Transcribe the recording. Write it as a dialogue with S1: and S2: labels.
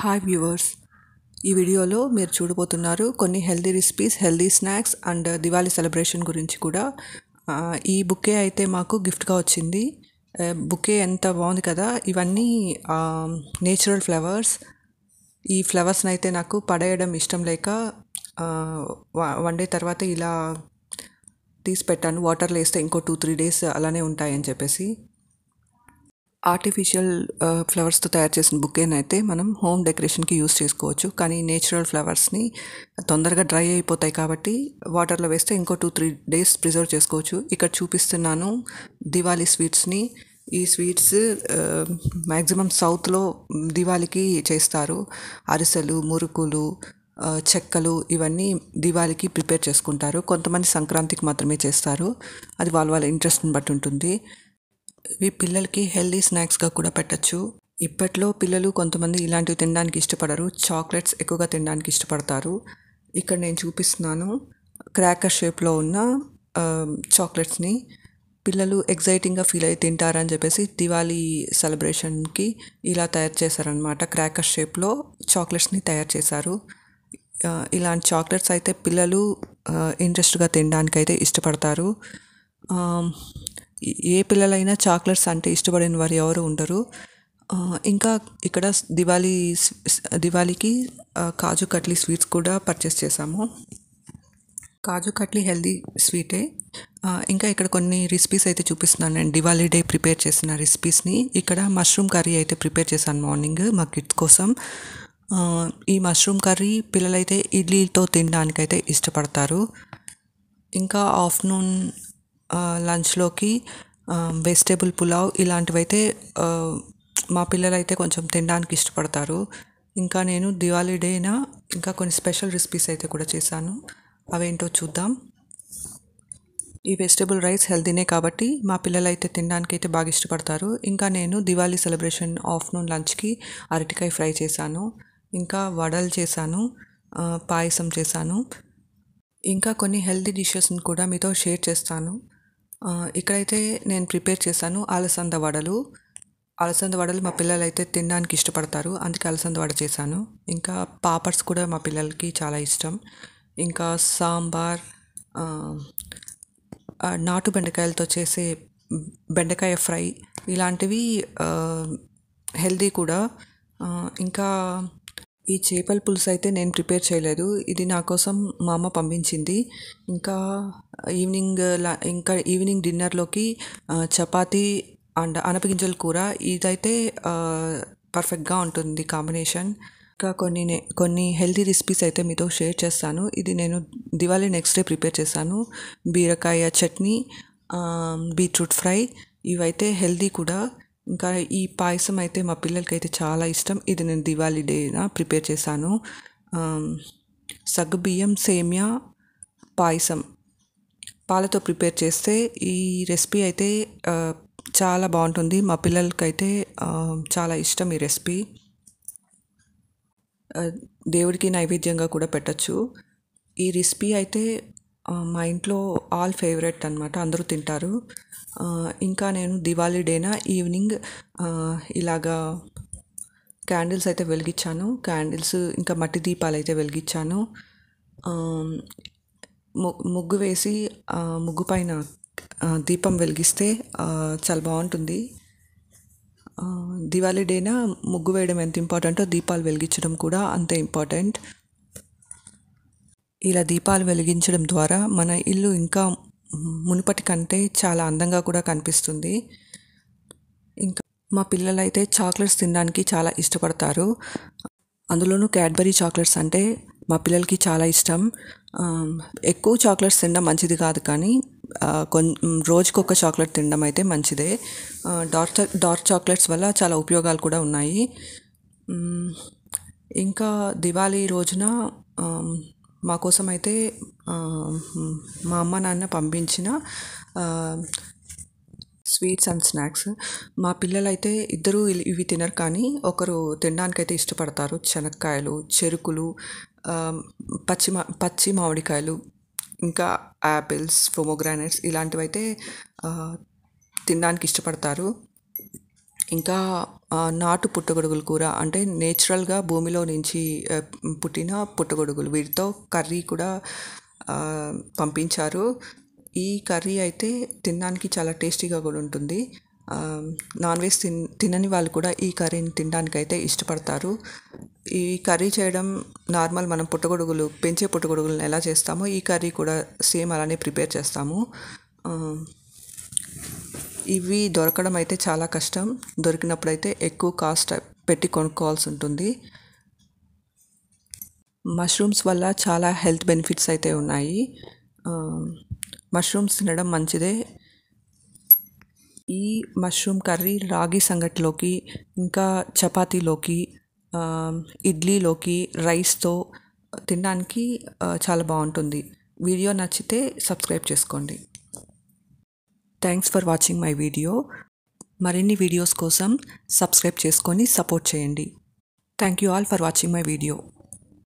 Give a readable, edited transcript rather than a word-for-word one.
S1: Hi viewers, ఈ వీడియోలో మీరు చూడబోతున్నారు కొన్ని healthy recipes, healthy snacks and Diwali celebration గురించి కూడా. ఈ బుకే అయితే మాకు గిఫ్ట్గా వచ్చింది. బుకే ఎంత బాగుంది కదా. ఇవన్నీ నేచురల్ ఫ్లవర్స్. ఈ ఫ్లవర్స్ని అయితే నాకు పడేయడం ఇష్టం లేక వన్ డే తర్వాత ఇలా తీసి పెట్టాను. వాటర్లో వేస్తే ఇంకో 2-3 డేస్ అలానే ఉంటాయని చెప్పేసి. ఆర్టిఫిషియల్ ఫ్లవర్స్తో తయారు చేసిన బుకేనైతే మనం హోమ్ డెకరేషన్కి యూస్ చేసుకోవచ్చు, కానీ నేచురల్ ఫ్లవర్స్ని తొందరగా డ్రై అయిపోతాయి కాబట్టి వాటర్లో వేస్తే ఇంకో 2-3 డేస్ ప్రిజర్వ్ చేసుకోవచ్చు. ఇక్కడ చూపిస్తున్నాను దివాళీ స్వీట్స్ని. ఈ స్వీట్స్ మ్యాక్సిమం సౌత్లో దివాళీకి చేస్తారు. అరిసెలు, మురుకులు, చెక్కలు ఇవన్నీ దివాళీకి ప్రిపేర్ చేసుకుంటారు. కొంతమంది సంక్రాంతికి మాత్రమే చేస్తారు. అది వాళ్ళ ఇంట్రెస్ట్ని బట్టి ఉంటుంది. ఇవి పిల్లలకి హెల్దీ స్నాక్స్గా కూడా పెట్టచ్చు. ఇప్పట్లో పిల్లలు కొంతమంది ఇలాంటివి తినడానికి ఇష్టపడరు, చాక్లెట్స్ ఎక్కువగా తినడానికి ఇష్టపడతారు. ఇక్కడ నేను చూపిస్తున్నాను క్రాకర్ షేప్లో ఉన్న చాక్లెట్స్ని. పిల్లలు ఎగ్జైటింగ్గా ఫీల్ అయ్యి తింటారని చెప్పేసి దివాళీ సెలబ్రేషన్కి ఇలా తయారు చేశారనమాట. క్రాకర్ షేప్లో చాక్లెట్స్ని తయారు చేశారు. ఇలాంటి చాక్లెట్స్ అయితే పిల్లలు ఇంట్రెస్ట్గా తినడానికైతే ఇష్టపడతారు. ఏ పిల్లలైనా చాక్లెట్స్ అంటే ఇష్టపడిన వారు ఎవరు ఉండరు. ఇంకా ఇక్కడ దివాళీకి కాజు కట్లీ స్వీట్స్ కూడా పర్చేస్ చేశాము. కాజు కట్లీ హెల్దీ స్వీటే. ఇంకా ఇక్కడ కొన్ని రెసిపీస్ అయితే చూపిస్తున్నాను నేను దివాళీ డే ప్రిపేర్ చేసిన రెసిపీస్ని. ఇక్కడ మష్రూమ్ కర్రీ అయితే ప్రిపేర్ చేశాను మార్నింగ్ మా కిడ్స్ కోసం. ఈ మష్రూమ్ కర్రీ పిల్లలైతే ఇడ్లీతో తినడానికైతే ఇష్టపడతారు. ఇంకా ఆఫ్టర్నూన్ లంచ్లోకి వెజిటేబుల్ పులావ్ ఇలాంటివైతే మా పిల్లలైతే కొంచెం తినడానికి ఇష్టపడతారు. ఇంకా నేను దివాళీ డేన ఇంకా కొన్ని స్పెషల్ రెసిపీస్ అయితే కూడా చేశాను. అవేంటో చూద్దాం. ఈ వెజిటేబుల్ రైస్ హెల్తీనే కాబట్టి మా పిల్లలు అయితే తినడానికి అయితే బాగా ఇష్టపడతారు. ఇంకా నేను దివాళీ సెలబ్రేషన్ ఆఫ్టర్నూన్ లంచ్కి అరటికాయ ఫ్రై చేశాను. ఇంకా వడలు చేశాను, పాయసం చేశాను. ఇంకా కొన్ని హెల్తీ డిషెస్ని కూడా మీతో షేర్ చేస్తాను. ఇక్కడైతే నేను ప్రిపేర్ చేశాను అలసంద వడలు. అలసంద వడలు మా పిల్లలు అయితే తినడానికి ఇష్టపడతారు, అందుకే అలసంద వడ చేశాను. ఇంకా పాపడ్స్ కూడా మా పిల్లలకి చాలా ఇష్టం. ఇంకా సాంబార్, నాటు బెండకాయలతో చేసే బెండకాయ ఫ్రై ఇలాంటివి హెల్దీ కూడా. ఇంకా ఈ చేపల పులుసు అయితే నేను ప్రిపేర్ చేయలేదు, ఇది నా కోసం మా అమ్మ పంపించింది. ఇంకా ఈవినింగ్ డిన్నర్లోకి చపాతీ అండ్ అనపగింజల కూర, ఇదైతే పర్ఫెక్ట్గా ఉంటుంది కాంబినేషన్. ఇంకా కొన్ని హెల్తీ రెసిపీస్ అయితే మీతో షేర్ చేస్తాను. ఇది నేను దివాళీ నెక్స్ట్ డే ప్రిపేర్ చేశాను. బీరకాయ చట్నీ, బీట్రూట్ ఫ్రై, ఇవైతే హెల్తీ కూడా. ఇంకా ఈ పాయసం అయితే మా పిల్లలకి అయితే చాలా ఇష్టం. ఇది నేను దివాళీ డేన ప్రిపేర్ చేశాను. సగ్గుబియ్యం సేమియా పాయసం పాలతో ప్రిపేర్ చేస్తే ఈ రెసిపీ అయితే చాలా బాగుంటుంది. మా పిల్లలకైతే చాలా ఇష్టం ఈ రెసిపీ. దేవుడికి నైవేద్యంగా కూడా పెట్టచ్చు. ఈ రెసిపీ అయితే మా ఇంట్లో ఆల్ ఫేవరెట్ అనమాట, అందరూ తింటారు. ఇంకా నేను దివాళీ డేన ఈవినింగ్ ఇలాగా క్యాండిల్స్ అయితే వెలిగించాను. క్యాండిల్స్ ఇంకా మట్టి దీపాలు అయితే వెలిగించాను. ముగ్గు వేసి ముగ్గు పైన దీపం వెలిగిస్తే చాలా బాగుంటుంది. దివాళీ డేన ముగ్గు వేయడం ఎంత ఇంపార్టెంటో దీపాలు వెలిగించడం కూడా అంతే ఇంపార్టెంట్. ఇలా దీపాలు వెలిగించడం ద్వారా మన ఇల్లు ఇంకా మునుపటి కంటే చాలా అందంగా కూడా కనిపిస్తుంది. ఇంకా మా పిల్లలు అయితే చాక్లెట్స్ తినడానికి చాలా ఇష్టపడతారు. అందులోనూ క్యాడ్బరీ చాక్లెట్స్ అంటే మా పిల్లలకి చాలా ఇష్టం. ఎక్కువ చాక్లెట్స్ తినడం మంచిది కాదు, కానీ రోజుకొక చాక్లెట్ తినడం అయితే మంచిదే. డార్క్ చాక్లెట్స్ వల్ల చాలా ఉపయోగాలు కూడా ఉన్నాయి. ఇంకా దివాళీ రోజున మా కోసం అయితే మా అమ్మ నాన్న పంపించిన స్వీట్స్ అండ్ స్నాక్స్. మా పిల్లలు అయితే ఇద్దరు ఇవి తినరు, కానీ ఒకరు తినడానికైతే ఇష్టపడతారు. శనక్కాయలు, చెరుకులు, పచ్చి మామిడికాయలు, ఇంకా యాపిల్స్, పొమోగ్రానైట్స్ ఇలాంటివైతే తినడానికి ఇష్టపడతారు. ఇంకా నాటు పుట్టగొడుగుల కూర అంటే నేచురల్గా భూమిలో నుంచి పుట్టిన పుట్టగొడుగులు వీటితో కర్రీ కూడా పంపించారు. ఈ కర్రీ అయితే తినడానికి చాలా టేస్టీగా కూడా ఉంటుంది. నాన్ వెజ్ తినని వాళ్ళు కూడా ఈ కర్రీని తినడానికైతే ఇష్టపడతారు. ఈ కర్రీ చేయడం నార్మల్ మనం పుట్టగొడుగులు పెంచే పుట్టగొడుగులను ఎలా చేస్తామో ఈ కర్రీ కూడా సేమ్ అలానే ప్రిపేర్ చేస్తాము. ఇవి దొరకడం అయితే చాలా కష్టం. దొరికినప్పుడైతే ఎక్కువ కాస్ట్ పెట్టి కొనుక్కోవాల్సి ఉంటుంది. మష్రూమ్స్ వల్ల చాలా హెల్త్ బెనిఫిట్స్ అయితే ఉన్నాయి. మష్రూమ్స్ తినడం మంచిదే. ఈ మష్రూమ్ కర్రీ రాగి సంగటిలోకి ఇంకా చపాతీలోకి ఇడ్లీలోకి రైస్తో తినడానికి చాలా బాగుంటుంది. వీడియో నచ్చితే సబ్స్క్రైబ్ చేసుకోండి. Thanks for watching my video. మరిన్ని వీడియోస్ కోసం సబ్స్క్రైబ్ చేసుకొని సపోర్ట్ చేయండి. Thank you all for watching my video.